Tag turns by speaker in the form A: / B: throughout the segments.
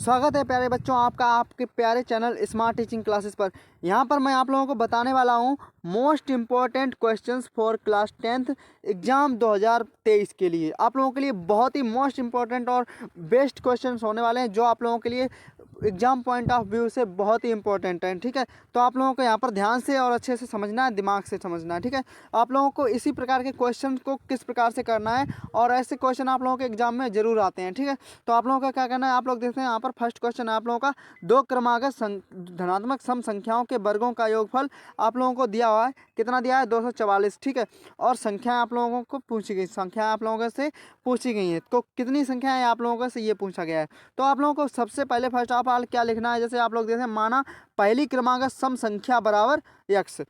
A: स्वागत है प्यारे बच्चों आपका आपके प्यारे चैनल स्मार्ट टीचिंग क्लासेस पर। यहाँ पर मैं आप लोगों को बताने वाला हूँ most important questions for class 10th exam 2023 के लिए। आप लोगों के लिए बहुत ही मोस्ट इम्पॉर्टेंट और बेस्ट क्वेश्चंस होने वाले हैं जो आप लोगों के लिए एग्ज़ाम पॉइंट ऑफ व्यू से बहुत ही इंपॉर्टेंट है। ठीक है, तो आप लोगों को यहाँ पर ध्यान से और अच्छे से समझना है, दिमाग से समझना है। ठीक है, आप लोगों को इसी प्रकार के क्वेश्चन को किस प्रकार से करना है और ऐसे क्वेश्चन आप लोगों के एग्जाम में जरूर आते हैं। ठीक है, तो आप लोगों का क्या करना है, आप लोग देखते हैं यहाँ पर फर्स्ट क्वेश्चन है आप लोगों का दो क्रमागत धनात्मक सम संख्याओं के वर्गों का योगफल आप लोगों को दिया हुआ है। कितना दिया है? 244। ठीक है, और संख्याएं आप लोगों को पूछी गई, संख्याएं आप लोगों से पूछी गई हैं। तो कितनी संख्याएं आप लोगों से ये पूछा गया है। तो आप लोगों को सबसे पहले फर्स्ट ऑफ ऑल क्या लिखना है, जैसे आप लोग देखते हैं माना पहली क्रमागत सम संख्या बराबर x।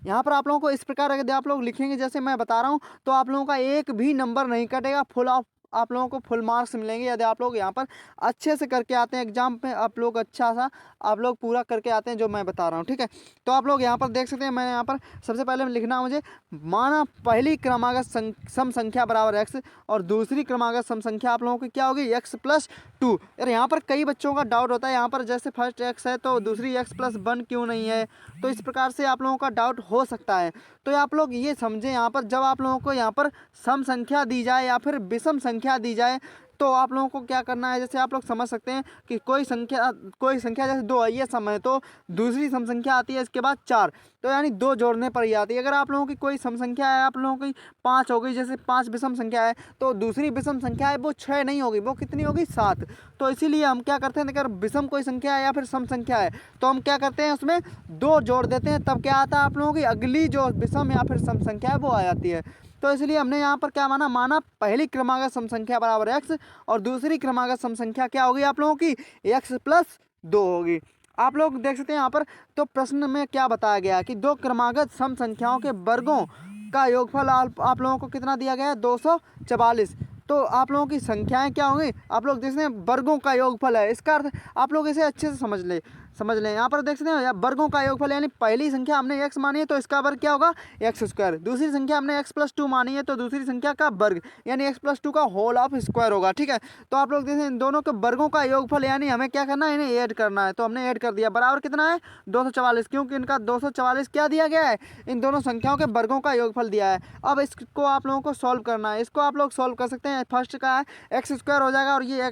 A: यहाँ पर आप लोगों को इस प्रकार अगर आप लोग लिखेंगे जैसे मैं बता रहा हूँ तो आप लोगों का एक भी नंबर नहीं कटेगा, फुल ऑफ आप लोगों को फुल मार्क्स मिलेंगे यदि आप लोग यहाँ पर अच्छे से करके आते हैं एग्जाम पे। आप लोग अच्छा सा आप लोग पूरा करके आते हैं जो मैं बता रहा हूँ। ठीक है, तो आप लोग यहाँ पर देख सकते हैं मैंने यहाँ पर सबसे पहले लिखना है मुझे माना पहली क्रमागत सम संख्या बराबर x और दूसरी क्रमागत सम संख्या आप लोगों की क्या होगी x+2। यार यहाँ पर कई बच्चों का डाउट होता है, यहाँ पर जैसे फर्स्ट x है तो दूसरी x+1 क्यों नहीं है, तो इस प्रकार से आप लोगों का डाउट हो सकता है। तो आप लोग ये समझें यहाँ पर जब आप लोगों को यहाँ पर सम संख्या दी जाए या फिर विषम संख्या दी जाए तो आप लोगों को क्या करना है, जैसे आप लोग समझ सकते हैं कि कोई संख्या जैसे 2 है, ये सम है, तो दूसरी सम संख्या आती है इसके बाद 4, तो यानी 2 जोड़ने पर ही आती है। अगर आप लोगों की कोई सम संख्या है, आप लोगों की 5 हो गई, जैसे 5 विषम संख्या है तो दूसरी विषम संख्या है वो 6 नहीं होगी, वो कितनी होगी 7। तो इसीलिए हम क्या करते हैं, अगर विषम कोई संख्या है या फिर सम संख्या है तो हम क्या करते हैं उसमें 2 जोड़ देते हैं, तब क्या आता है आप लोगों की अगली जो विषम या फिर सम संख्या है वो आ जाती है। तो इसलिए हमने यहाँ पर क्या माना पहली क्रमागत सम संख्या बराबर x और दूसरी क्रमागत सम संख्या क्या होगी आप लोगों की x+2 होगी। आप लोग देख सकते हैं यहाँ पर तो प्रश्न में क्या बताया गया है कि दो क्रमागत सम संख्याओं के वर्गों का योगफल आप लोगों को कितना दिया गया है 244। तो आप लोगों की संख्याएं क्या होंगी, आप लोग देख सकते हैं वर्गों का योगफल है, इसका अर्थ आप लोग इसे अच्छे से समझ लें। यहाँ पर देख सकते हैं वर्गों का योगफल यानी पहली संख्या हमने x मानी है तो इसका वर्ग क्या होगा x², दूसरी संख्या हमने x+2 मानी है तो दूसरी संख्या का वर्ग यानी x+2 का होल ऑफ स्क्वायर होगा। ठीक है, तो आप लोग देखें इन दोनों के वर्गों का योगफल यानी हमें क्या करना है, इन्हें ऐड करना है, तो हमने ऐड कर दिया। बराबर कितना है 244, क्योंकि इनका 244 क्या दिया गया है, इन दोनों संख्याओं के वर्गों का योगफल दिया है। अब इसको आप लोगों को सॉल्व करना है, इसको आप लोग सॉल्व कर सकते हैं। फर्स्ट का है x² हो जाएगा और ये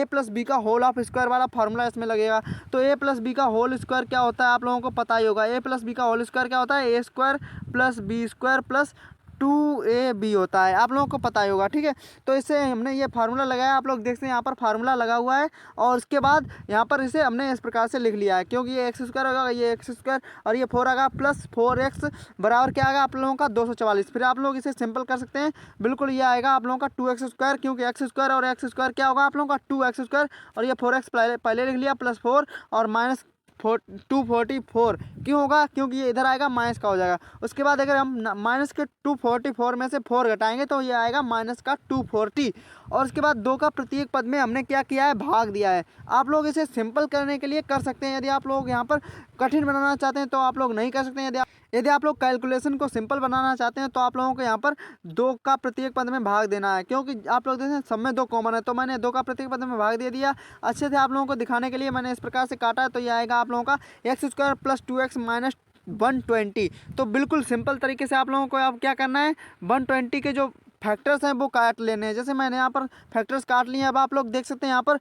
A: a+b का होल ऑफ स्क्वायर वाला फार्मूला इसमें लगेगा। तो a+b का होल स्क्वायर क्या होता है आप लोगों को पता ही होगा, a+b का होल स्क्वायर क्या होता है a² + b² + 2ab होता है, आप लोगों को पता ही होगा। ठीक है, तो इसे हमने ये फार्मूला लगाया, आप लोग देखते हैं यहाँ पर फार्मूला लगा हुआ है और उसके बाद यहाँ पर इसे हमने इस प्रकार से लिख लिया है, क्योंकि ये x² होगा, ये x² और ये 4 आएगा +4x बराबर क्या आएगा आप लोगों का 244। फिर आप लोग इसे सिंपल कर सकते हैं, बिल्कुल ये आएगा आप लोगों का 2x², क्योंकि x² और x² क्या होगा आप लोगों का 2x² और ये 4x पहले लिख लिया +4 और -244 क्यों होगा, क्योंकि ये इधर आएगा माइनस का हो जाएगा। उसके बाद अगर हम माइनस के 244 में से 4 घटाएंगे तो ये आएगा -240 और उसके बाद 2 का प्रत्येक पद में हमने क्या किया है, भाग दिया है। आप लोग इसे सिंपल करने के लिए कर सकते हैं, यदि आप लोग यहाँ पर कठिन बनाना चाहते हैं तो आप लोग नहीं कर सकते हैं। यदि आप लोग कैलकुलेशन को सिंपल बनाना चाहते हैं तो आप लोगों को यहाँ पर 2 का प्रत्येक पद में भाग देना है, क्योंकि आप लोग देखें सब में 2 कॉमन है, तो मैंने 2 का प्रत्येक पद में भाग दे दिया। अच्छे से आप लोगों को दिखाने के लिए मैंने इस प्रकार से काटा है, तो ये आएगा आप लोगों का x² + 2x - 120। तो बिल्कुल सिंपल तरीके से आप लोगों को अब क्या करना है, 120 के जो फैक्टर्स हैं वो काट लेने हैं। जैसे मैंने यहाँ पर फैक्टर्स काट लिए। अब आप लोग देख सकते हैं यहाँ पर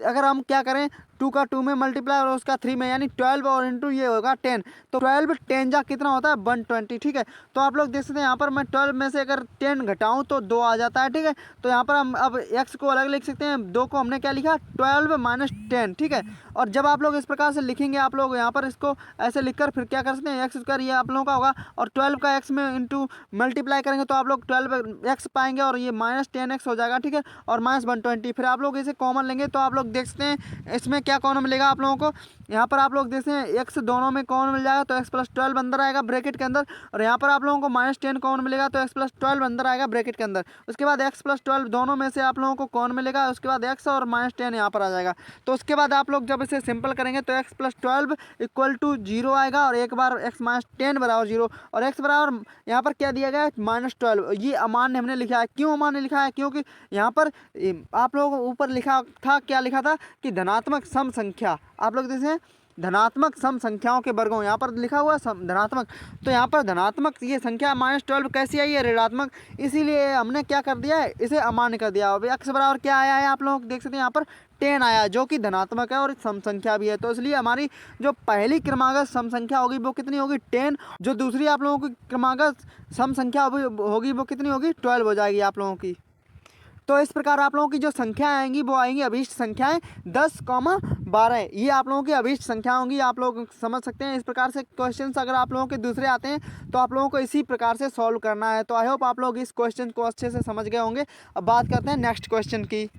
A: अगर हम क्या करें 2 का 2 में मल्टीप्लाई और उसका 3 में यानी 12 और इंटू ये होगा 10, तो 12 10 जा कितना होता है 120। ठीक है, तो आप लोग देख सकते हैं यहाँ पर मैं 12 में से अगर 10 घटाऊँ तो 2 आ जाता है। ठीक है, तो यहाँ पर हम अब x को अलग लिख सकते हैं, 2 को हमने क्या लिखा 12 - 10। ठीक है, और जब आप लोग इस प्रकार से लिखेंगे आप लोग यहाँ पर इसको ऐसे लिखकर फिर क्या कर सकते हैं x² ये आप लोगों का होगा और 12 का x में इंटू मल्टीप्लाई करेंगे तो आप लोग 12x पाएंगे और ये -10x हो जाएगा। ठीक है, और -120 फिर आप लोग इसे कॉमन लेंगे तो आप लोग देख सकते हैं इसमें क्या कॉमन मिलेगा आप लोगों को। यहाँ पर आप लोग देखते हैं x दोनों में कॉमन मिल जाएगा तो x+12 अंदर आएगा ब्रैकेट के अंदर, और यहाँ पर आप लोगों को -10 कॉमन मिलेगा तो x+12 अंदर आएगा ब्रैकेट के अंदर। उसके बाद x+12 दोनों में से आप लोगों को कॉमन मिलेगा, उसके बाद x और -10 यहाँ पर आ जाएगा। तो उसके बाद आप लोग जब इसे सिंपल करेंगे तो x+12 = 0 आएगा और एक बार x - 10 बराबर 0 और x बराबर यहाँ पर क्या दिया गया है -12, ये अमान्य अमान्य हमने लिखा है। क्यों अमान्य लिखा है? क्योंकि यहाँ पर आप लोगों को ऊपर लिखा था, क्या लिखा था कि धनात्मक सम संख्या, आप लोग देखें धनात्मक सम संख्याओं के वर्गों, यहाँ पर लिखा हुआ धनात्मक, तो यहाँ पर धनात्मक ये संख्या -12 कैसी आई है? ऋणात्मक, इसीलिए हमने क्या कर दिया है, इसे अमान्य कर दिया। अब x बराबर क्या आया है, आप लोग देख सकते हैं यहाँ पर 10 आया, जो कि धनात्मक है और सम संख्या भी है। तो इसलिए हमारी जो पहली क्रमागत सम संख्या होगी वो कितनी होगी? 10। जो दूसरी आप लोगों की क्रमागत सम संख्या होगी वो कितनी होगी? 12 हो जाएगी आप लोगों की। तो इस प्रकार आप लोगों की जो संख्या आएंगी वो आएंगी अभीष्ट संख्याएं 10, 12, ये आप लोगों की अभीष्ट संख्या होंगी। आप लोग समझ सकते हैं। इस प्रकार से क्वेश्चंस अगर आप लोगों के दूसरे आते हैं तो आप लोगों को इसी प्रकार से सॉल्व करना है। तो आई होप आप लोग इस क्वेश्चन को अच्छे से समझ गए होंगे। अब बात करते हैं नेक्स्ट क्वेश्चन की।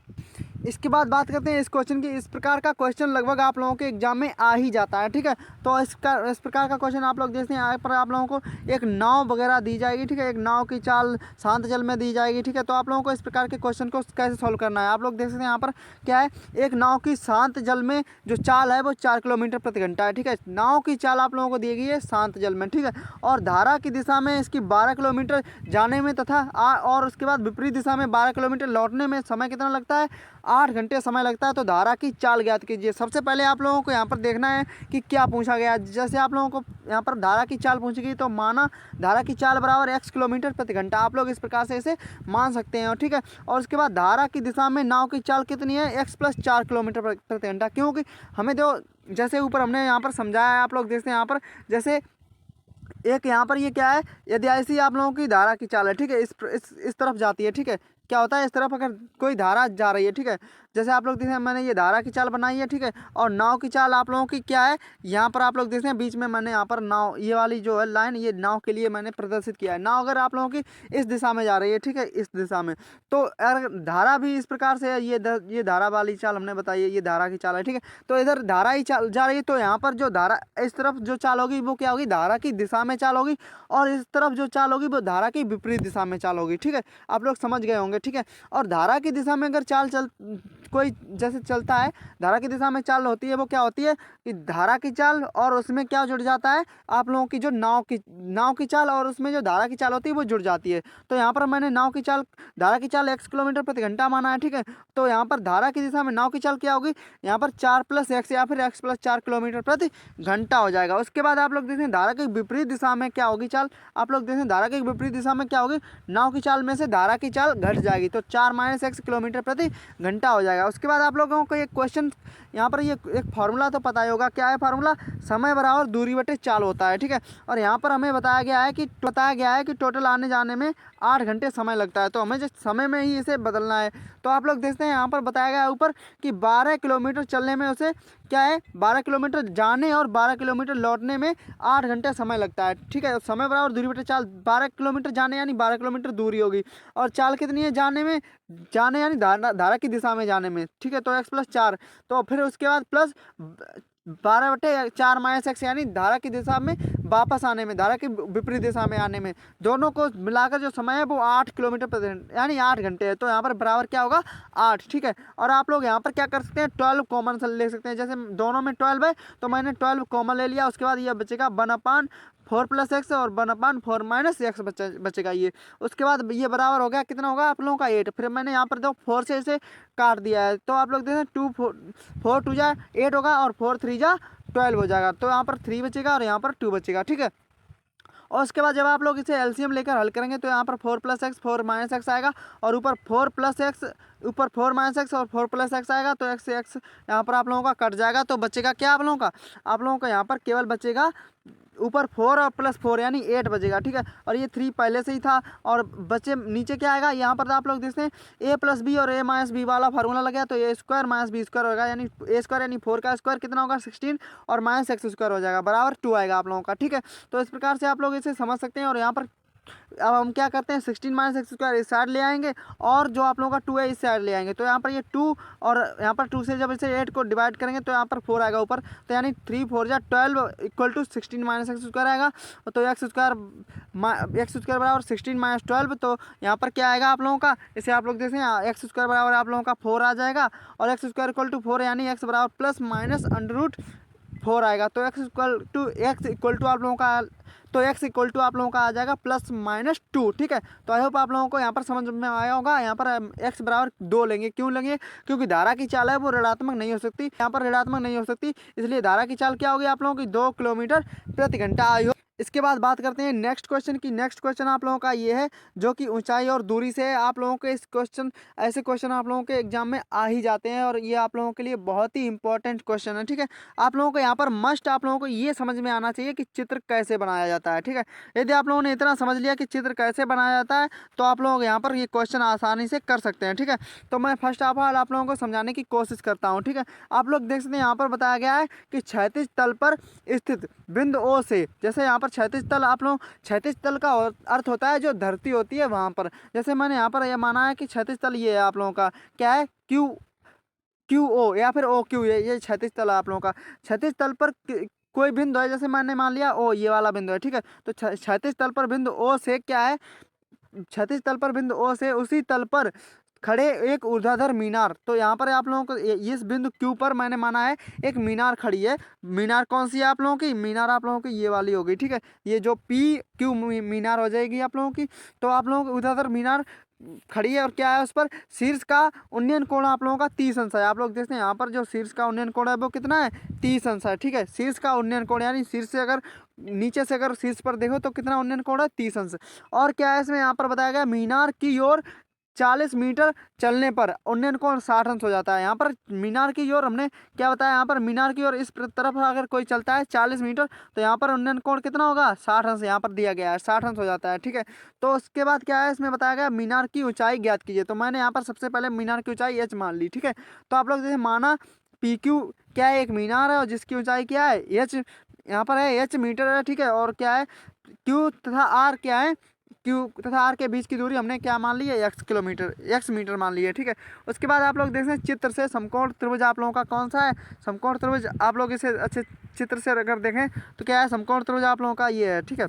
A: इसके बाद बात करते हैं इस क्वेश्चन की। इस प्रकार का क्वेश्चन लगभग आप लोगों के एग्जाम में आ ही जाता है, ठीक है। तो इस प्रकार का क्वेश्चन आप लोग देखते हैं। यहाँ पर आप लोगों को एक नाव वगैरह दी जाएगी, ठीक है। एक नाव की चाल शांत जल में दी जाएगी, ठीक है। तो आप लोगों को इस प्रकार के क्वेश्चन को कैसे सॉल्व करना है, आप लोग देख सकते हैं। यहाँ पर क्या है, एक नाव की शांत जल में जो चाल है वो 4 किलोमीटर प्रति घंटा है, ठीक है। नाव की चाल आप लोगों को दी गई है शांत जल में, ठीक है। और धारा की दिशा में इसकी 12 किलोमीटर जाने में तथा और उसके बाद विपरीत दिशा में 12 किलोमीटर लौटने में समय कितना लगता है? 8 घंटे समय लगता है। तो धारा की चाल ज्ञात कीजिए। सबसे पहले आप लोगों को यहाँ पर देखना है कि क्या पूछा गया। जैसे आप लोगों को यहाँ पर धारा की चाल पूछी गई, तो माना धारा की चाल बराबर x किलोमीटर प्रति घंटा, आप लोग इस प्रकार से इसे मान सकते हैं, ठीक है। और उसके बाद धारा की दिशा में नाव की चाल कितनी है? x + 4 किलोमीटर प्रति घंटा, क्योंकि हमें जो जैसे ऊपर हमने यहाँ पर समझाया है, आप लोग देखते हैं यहाँ पर जैसे एक यहाँ पर ये क्या है, यदि ऐसी आप लोगों की धारा की चाल है, ठीक है, इस तरफ जाती है, ठीक है। क्या होता है, इस तरफ अगर कोई धारा जा रही है, ठीक है, जैसे आप लोग देखते हैं मैंने ये धारा की चाल बनाई है, ठीक है। और नाव की चाल आप लोगों की क्या है, यहाँ पर आप लोग देखते हैं बीच में मैंने यहाँ पर नाव, ये वाली जो है लाइन, ये नाव के लिए मैंने प्रदर्शित किया है। नाव अगर आप लोगों की इस दिशा में जा रही है, ठीक है, इस दिशा में, तो अगर धारा भी इस प्रकार से है, ये धारा वाली चाल हमने बताई है, ये धारा की चाल है, ठीक है। तो इधर धारा ही चाल जा रही है, तो यहाँ पर जो धारा इस तरफ जो चाल होगी वो क्या होगी? धारा की दिशा में चाल होगी। और इस तरफ जो चाल होगी वो धारा की विपरीत दिशा में चाल होगी, ठीक है। आप लोग समझ गए होंगे, ठीक है। और धारा की दिशा में अगर कोई जैसे चलता है, धारा की दिशा में चाल होती है, वो क्या होती है कि धारा की चाल और उसमें क्या जुड़ जाता है, आप लोगों की जो नाव की चाल और उसमें जो धारा की चाल होती है वो जुड़ जाती है। तो यहाँ पर मैंने धारा की चाल x किलोमीटर प्रति घंटा माना है, ठीक है। तो यहाँ पर धारा की दिशा में नाव की चाल क्या होगी? यहाँ पर 4 + x या फिर x + 4 किलोमीटर प्रति घंटा हो जाएगा। उसके बाद आप लोग देखें धारा की विपरीत दिशा में क्या होगी चाल, आप लोग देखें धारा की विपरीत दिशा में क्या होगी? नाव की चाल में से धारा की चाल घट जाएगी, तो 4 - x किलोमीटर प्रति घंटा हो जाएगा। उसके बाद आप लोगों को एक क्वेश्चन यहाँ पर ये एक फार्मूला तो पता ही होगा, क्या है फार्मूला? समय बराबर दूरी बटे चाल होता है, ठीक है। और यहाँ पर हमें बताया गया है कि टोटल आने जाने में 8 घंटे समय लगता है, तो हमें जिस समय में ही इसे बदलना है। तो आप लोग देखते हैं यहाँ पर बताया गया है ऊपर कि 12 किलोमीटर चलने में उसे क्या है, 12 किलोमीटर जाने और 12 किलोमीटर लौटने में 8 घंटे समय लगता है, ठीक है। समय बराबर दूरी बटे चाल, 12 किलोमीटर जाने यानी 12 किलोमीटर दूरी होगी, और चाल कितनी है जाने यानी धारा की दिशा में जाने में, ठीक है। तो x + 4, तो फिर उसके बाद प्लस 12/4 - x यानी धारा की दिशा में वापस आने में, धारा की विपरीत दिशा में आने में, दोनों को मिलाकर जो समय है वो 8 किलोमीटर प्रति घंटा यानी 8 घंटे है। तो यहाँ पर बराबर क्या होगा? 8, ठीक है। और आप लोग यहाँ पर क्या कर सकते हैं? 12 कॉमन ले सकते हैं। जैसे दोनों में 12 है तो मैंने 12 कॉमन ले लिया। उसके बाद ये बचेगा 1/4 + x और 1/4 - x बचेगा ये। उसके बाद ये बराबर हो गया, कितना होगा आप लोगों का? 8। फिर मैंने यहाँ पर दो 4 से इसे काट दिया है, तो आप लोग देखें 4 2 जा 8 होगा और 4 3 जा 12 हो जाएगा। तो यहाँ पर 3 बचेगा और यहाँ पर 2 बचेगा, ठीक है। और उसके बाद जब आप लोग इसे एलसीएम लेकर हल करेंगे तो यहाँ पर 4 + x 4 - x आएगा, और ऊपर 4 + x ऊपर 4 - x और 4 + x आएगा, तो x से x यहाँ पर आप लोगों का कट जाएगा। तो बचेगा क्या आप लोगों का यहाँ पर केवल बचेगा ऊपर 4 और +4 यानी 8 बचेगा, ठीक है। और ये 3 पहले से ही था, और बचे नीचे क्या आएगा? यहाँ पर आप लोग देखते हैं a + b और a - b वाला फार्मूला लग गया, तो a² - b² होगा, यानी a² यानी 4 का स्क्वायर कितना होगा? 16 और -x² हो जाएगा, बराबर 2 आएगा आप लोगों का, ठीक है। तो इस प्रकार से आप लोग इसे समझ सकते हैं। और यहाँ पर अब हम क्या करते हैं, 16 - x² इस साइड ले आएंगे, और जो आप लोगों का 2 है इस साइड ले आएंगे। तो यहाँ पर ये 2 और यहाँ पर 2 से जब इसे 8 को डिवाइड करेंगे तो यहाँ पर 4 आएगा ऊपर, तो यानी 3 4 जा 12 = 16 - x² आएगा। तो x² बराबर 16 - 12, तो यहाँ पर क्या आएगा आप लोगों का? इसे आप लोग देखते हैं x² बराबर आप लोगों का 4 आ जाएगा, और x² = 4 यानी x बराबर +- √। 4 आएगा। तो x इक्वल टू आप लोगों का आप लोगों का आ जाएगा +-2। ठीक है, तो आई होप आप लोगों को यहाँ पर समझ में आया होगा। यहाँ पर x बराबर 2 लेंगे। क्यों लेंगे? क्योंकि धारा की चाल है वो ऋणात्मक नहीं हो सकती, यहाँ पर ऋणात्मक नहीं हो सकती, इसलिए धारा की चाल क्या होगी आप लोगों की 2 किलोमीटर प्रति घंटा। I hope. इसके बाद बात करते हैं नेक्स्ट क्वेश्चन की। नेक्स्ट क्वेश्चन आप लोगों का ये है जो कि ऊंचाई और दूरी से है। आप लोगों के ऐसे क्वेश्चन आप लोगों के एग्जाम में आ ही जाते हैं और ये आप लोगों के लिए बहुत ही इंपॉर्टेंट क्वेश्चन है। ठीक है, आप लोगों को यहाँ पर आप लोगों को ये समझ में आना चाहिए कि चित्र कैसे बनाया जाता है। ठीक है, यदि आप लोगों ने इतना समझ लिया कि चित्र कैसे बनाया जाता है तो आप लोग यहाँ पर ये क्वेश्चन आसानी से कर सकते हैं। ठीक है, तो मैं फर्स्ट ऑफ ऑल आप लोगों को समझाने की कोशिश करता हूँ। ठीक है, आप लोग देख सकते हैं यहाँ पर बताया गया है कि क्षैतिज तल पर स्थित बिंदु O से, जैसे यहाँ पर क्षैतिज तल क्षैतिज तल का अर्थ होता है जो धरती होती है वहाँ पर। जैसे मैंने यहाँ पर यह माना है कि क्षैतिज तल ये है आप लोगों का क्या है, QO या फिर OQ, ये क्षैतिज तल है आप लोगों का। क्षैतिज तल पर कोई बिंदु है, जैसे मैंने मान लिया O ये वाला बिंदु है। ठीक है, तो क्षैतिज तल पर बिंदु O से क्या है, क्षैतिज तल पर बिंदु O से उसी तल पर खड़े एक ऊर्ध्वाधर मीनार। तो यहाँ पर आप लोगों को इस बिंदु Q पर मैंने माना है एक मीनार खड़ी है। मीनार कौन सी है आप लोगों की? मीनार आप लोगों की ये वाली होगी। ठीक है, ये जो PQ मीनार हो जाएगी आप लोगों की। तो आप लोगों को ऊर्ध्वाधर मीनार खड़ी है और क्या है उस पर शीर्ष का उन्नयन कोण आप लोगों का 30 अंश है। आप लोग देखते हैं यहाँ पर जो शीर्ष का उन्नयन कोण है वो कितना है? 30 अंश है। ठीक है, शीर्ष का उन्नयन कोण यानी शीर्ष से अगर नीचे से अगर शीर्ष पर देखो तो कितना उन्नयन कोण है? 30 अंश। और क्या है इसमें यहाँ पर बताया गया मीनार की ओर 40 मीटर चलने पर उन्नयन कोण 60 अंश हो जाता है। यहाँ पर मीनार की ओर हमने क्या बताया, यहाँ पर मीनार की ओर इस तरफ अगर कोई चलता है 40 मीटर तो यहाँ पर उन्नयन कोण कितना होगा? 60 अंश यहाँ पर दिया गया है, 60 अंश हो जाता है। ठीक है, तो उसके बाद क्या है इसमें बताया गया मीनार की ऊंचाई ज्ञात कीजिए। तो मैंने यहाँ पर सबसे पहले मीनार की ऊंचाई h मान ली। ठीक है, तो आप लोग जैसे माना PQ क्या है, एक मीनार है और जिसकी ऊंचाई क्या है h, यहाँ पर है h मीटर है। ठीक है, और क्या है Q तथा R क्या है, Q तथा R के बीच की दूरी हमने क्या मान ली है? x मीटर मान ली है। ठीक है, उसके बाद आप लोग देख सकते हैं चित्र से समकोण त्रिभुज आप लोगों का कौन सा है? समकोण त्रिभुज। आप लोग इसे अच्छे चित्र से अगर देखें तो क्या है, समकोण त्रिभुज आप लोगों का ये है। ठीक है,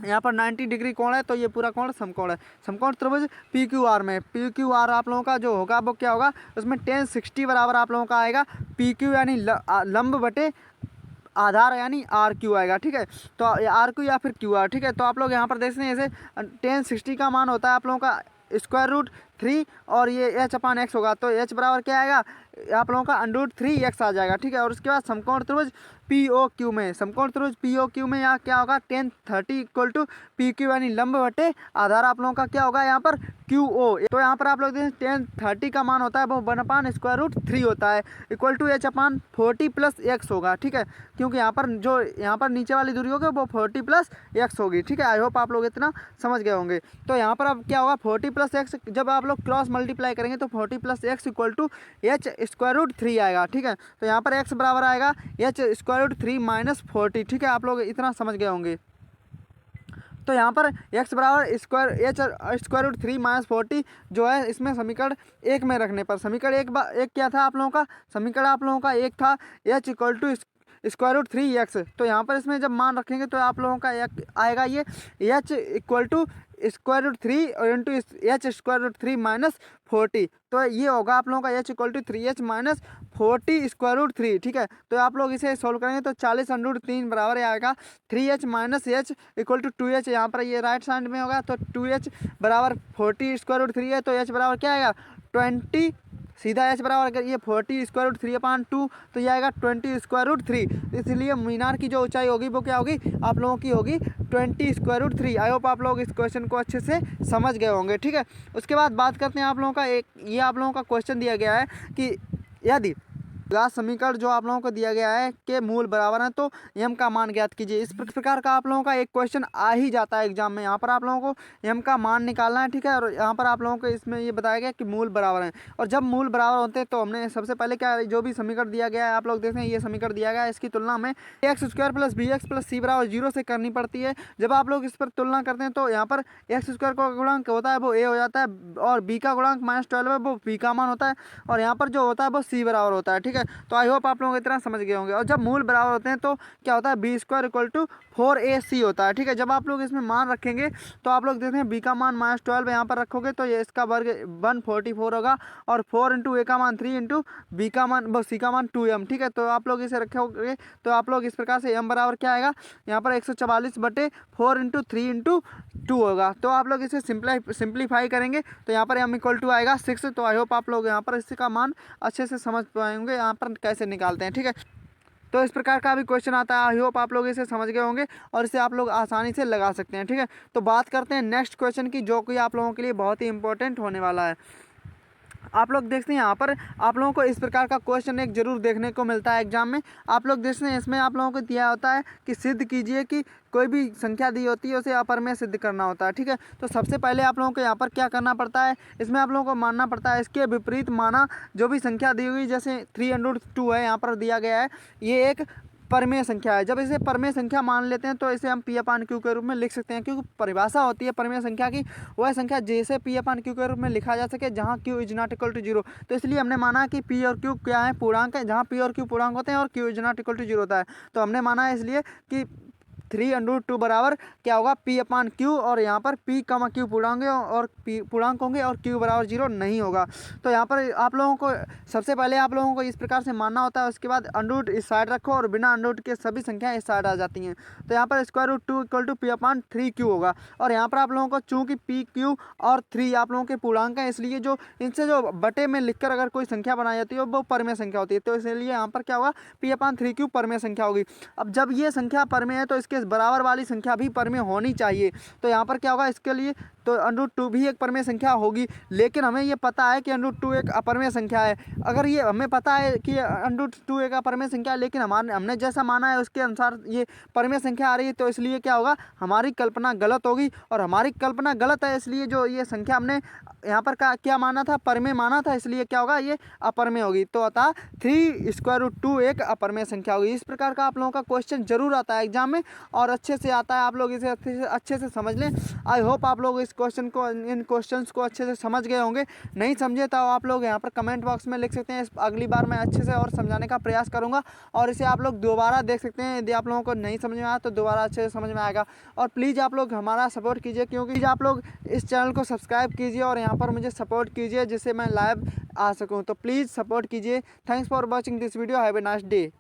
A: यहाँ पर 90 डिग्री कोण है तो ये पूरा कोण समकोण है। समकोण त्रिभुज PQR में PQR आप लोगों का जो होगा वो क्या होगा, उसमें tan 60 बराबर आप लोगों का आएगा PQ यानी लंब बटे आधार यानी RQ आएगा। ठीक है, तो RQ या फिर QR। ठीक है, तो आप लोग यहाँ पर देख सकते हैं जैसे tan 60 का मान होता है आप लोगों का √3 और ये h/x होगा। तो h बराबर क्या आएगा आप लोगों का √3x आ जाएगा। ठीक है, और उसके बाद समकोण त्रिभुज POQ में यहाँ क्या होगा, tan 30 = PQ यानी लंब बटे आधार आप लोगों का क्या होगा यहाँ पर QO। तो यहाँ पर आप लोग देखें tan 30 का मान होता है वो 1/√3 होता है h/40 + x होगा। ठीक है, क्योंकि यहाँ पर नीचे वाली दूरी होगी वो 40 + x होगी। ठीक है, आई होप आप लोग इतना समझ गए होंगे। तो यहाँ पर अब क्या होगा 40 + x, जब आप लोग क्रॉस मल्टीप्लाई करेंगे तो 40 + x = h√3 आएगा। ठीक है, तो यहाँ पर x बराबर आएगा h√3 - 40। ठीक है, आप लोग इतना समझ गए होंगे। तो यहाँ पर x बराबर h√3 - 40 जो है इसमें समीकरण 1 में रखने पर समीकरण एक क्या था आप लोगों का, समीकरण आप लोगों का एक था h = √3x। तो यहाँ पर इसमें जब मान रखेंगे तो आप लोगों का एक आएगा ये h = √3 इंटू h√3 - 40। तो ये होगा आप लोगों का h = 3h - 40 √3। ठीक है, तो आप लोग इसे सोल्व करेंगे तो 40 √3 बराबर आएगा 3h - h = 2h। यहाँ पर ये राइट साइड में होगा तो 2h बराबर 40 √3 है तो h बराबर क्या आएगा 20। सीधा h बराबर अगर ये 40 √3/2 तो ये आएगा 20 √3। इसलिए मीनार की जो ऊंचाई होगी वो क्या होगी आप लोगों की होगी 20 √3। आई होप आप लोग इस क्वेश्चन को अच्छे से समझ गए होंगे। ठीक है, उसके बाद बात करते हैं आप लोगों का ये आप लोगों का क्वेश्चन दिया गया है कि यदि समीकरण जो आप लोगों को दिया गया है के मूल बराबर है तो m का मान ज्ञात कीजिए। इस प्रकार का आप लोगों का एक क्वेश्चन आ ही जाता है एग्जाम में। यहाँ पर आप लोगों को m का मान निकालना है। ठीक है, और यहाँ पर आप लोगों को इसमें ये बताया गया कि मूल बराबर है और जब मूल बराबर होते हैं तो हमने सबसे पहले क्या जो भी समीकरण दिया गया है आप लोग देखें ये समीकरण दिया गया है इसकी तुलना में x² + bx + c = 0 से करनी पड़ती है। जब आप लोग इस पर तुलना करते हैं तो यहाँ पर x² का गुणांक होता है वो a हो जाता है और b का गुणांक -12 है वो b का मान होता है और यहाँ पर जो होता है वो c बराबर होता है। ठीक है, है। तो आई होप आप लोग इतना समझ गए होंगे। और जब मूल बराबर होते हैं तो क्या होता है, B square equal to 4ac होता है। ठीक है, जब आप लोग इसमें मान रखेंगे तो आप लोग देखते हैं बी का मान -12 यहाँ पर रखोगे तो ये इसका वर्ग 144 होगा, और 4 इंटू ए का मान 3 इंटू बी का मान सी का मान 2m। ठीक है, तो आप लोग इसे रखोगे तो आप लोग इस प्रकार से m बराबर क्या आएगा, यहाँ पर 144/4 इंटू 3 इंटू 2 होगा। तो आप लोग इसे सिंप्लीफाई करेंगे तो यहाँ पर m इक्वल टू आएगा 6। तो आई होप आप लोग यहाँ पर इसका मान अच्छे से समझ पाएंगे यहाँ पर कैसे निकालते हैं। ठीक है, तो इस प्रकार का भी क्वेश्चन आता है। आई होप आप लोग इसे समझ गए होंगे और इसे आप लोग आसानी से लगा सकते हैं। ठीक है, तो बात करते हैं नेक्स्ट क्वेश्चन की, जो कि आप लोगों के लिए बहुत ही इंपॉर्टेंट होने वाला है। आप लोग देखते हैं यहाँ पर आप लोगों को इस प्रकार का क्वेश्चन एक जरूर देखने को मिलता है एग्जाम में। आप लोग देखते हैं इसमें आप लोगों को दिया होता है कि सिद्ध कीजिए कि कोई भी संख्या दी होती है उसे अपरमेय सिद्ध करना होता है। ठीक है, तो सबसे पहले आप लोगों को यहाँ पर क्या करना पड़ता है, इसमें आप लोगों को मानना पड़ता है इसके विपरीत माना जो भी संख्या दी हुई, जैसे 3√2 है यहाँ पर दिया गया है, ये एक परमेय संख्या है। जब इसे परमेय संख्या मान लेते हैं तो इसे हम P/Q के रूप में लिख सकते हैं, क्योंकि परिभाषा होती है परमेय संख्या की वह संख्या जैसे P/Q के रूप में लिखा जा सके जहां Q is not equal to 0। तो इसलिए हमने माना कि P और Q क्या है, पूर्णांक है, जहां P और Q पूर्णांक होते हैं और Q is not equal to 0 होता है। तो हमने माना है इसलिए कि 3√2 बराबर क्या होगा, P/Q, और यहाँ पर P, Q पूर्णांक और P पूर्णांक होंगे और Q बराबर 0 नहीं होगा। तो यहाँ पर आप लोगों को सबसे पहले आप लोगों को इस प्रकार से मानना होता है। उसके बाद अंडरूट इस साइड रखो और बिना अंडरूट के सभी संख्याएं इस साइड आ जाती हैं। तो यहाँ पर √2 इक्वल टू P/3Q होगा। और यहाँ पर आप लोगों को चूंकि P, Q और 3 आप लोगों के पूर्णांक हैं, इसलिए जो इनसे जो बटे में लिखकर अगर कोई संख्या बनाई जाती है वो परमेय संख्या होती है। तो इसलिए यहाँ पर क्या होगा, P/3Q परमेय संख्या होगी। अब जब ये संख्या परमेय है तो इसके बराबर वाली संख्या भी परमेय होनी चाहिए। तो यहाँ पर क्या होगा, इसके लिए तो √2 भी एक परमेय संख्या होगी, लेकिन हमें ये पता है कि √2 एक अपरमेय संख्या है। अगर ये हमें पता है कि √2 एक अपरमेय संख्या है, लेकिन हमने जैसा माना है उसके अनुसार ये परमेय संख्या आ रही है, तो इसलिए क्या होगा, हमारी कल्पना गलत होगी। और हमारी कल्पना गलत है, इसलिए जो ये संख्या हमने यहाँ पर क्या माना था, परमेय माना था, इसलिए क्या होगा, ये अपरमेय होगी। तो अतः 3√2 एक अपरमेय संख्या होगी। इस प्रकार का आप लोगों का क्वेश्चन जरूर आता है एग्जाम में और अच्छे से आता है। आप लोग इसे अच्छे से समझ लें। आई होप आप लोग इन क्वेश्चंस को अच्छे से समझ गए होंगे। नहीं समझे तो आप लोग यहाँ पर कमेंट बॉक्स में लिख सकते हैं। अगली बार मैं अच्छे से और समझाने का प्रयास करूँगा और इसे आप लोग दोबारा देख सकते हैं। यदि आप लोगों को नहीं समझ में आया तो दोबारा अच्छे से समझ में आएगा। और प्लीज़ आप लोग हमारा सपोर्ट कीजिए, क्योंकि आप लोग इस चैनल को सब्सक्राइब कीजिए और यहाँ पर मुझे सपोर्ट कीजिए जिससे मैं लाइव आ सकूँ। तो प्लीज़ सपोर्ट कीजिए। Thanks for watching this video. Have a nice day.